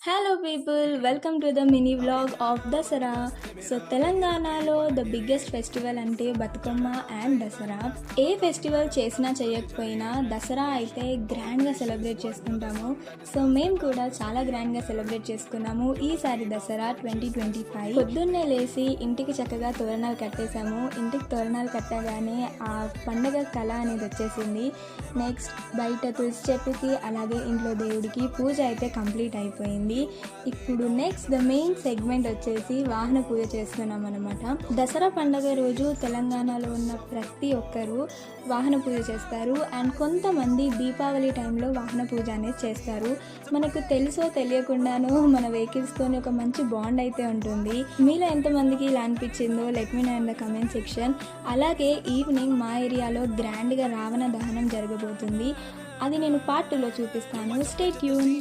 Hello people, welcome to the mini vlog of Dasara. So తెలంగాణలో the biggest festival అంటే Bathukamma and Dasara. A festival చేసినా చేయకపోయినా దసరా అయితే గ్రాండ్గా సెలబ్రేట్ చేసుకుంటాము. సో మేము కూడా చాలా గ్రాండ్గా సెలబ్రేట్ చేసుకున్నాము ఈసారి దసరా 2025. పొద్దున్నే లేచి ఇంటికి చక్కగా తోరణాలు కట్టేశాము. ఇంటికి తోరణాలు కట్టగానే ఆ పండగ కళ అనేది వచ్చేసింది. నెక్స్ట్ బయట తులసి చెట్టుకి అలాగే ఇంట్లో దేవుడికి పూజ అయితే కంప్లీట్ అయిపోయింది. ఇప్పుడు నెక్స్ట్ ద మెయిన్ సెగ్మెంట్ వచ్చేసి వాహన పూజ చేస్తున్నాం అనమాట. దసరా పండుగ రోజు తెలంగాణలో ఉన్న ప్రతి ఒక్కరూ వాహన పూజ చేస్తారు. అండ్ కొంతమంది దీపావళి టైంలో వాహన పూజ అనేది చేస్తారు. మనకు తెలుసో తెలియకుండానో మన వెహికల్స్తోని ఒక మంచి బాండ్ అయితే ఉంటుంది. మీలో ఎంతమందికి ఇలా అనిపించిందో let me know in the comment section. అలాగే ఈవినింగ్ మా ఏరియాలో గ్రాండ్గా రావణ దహనం జరగబోతుంది. అది నేను పార్ట్ 2లో చూపిస్తాను. Stay tune.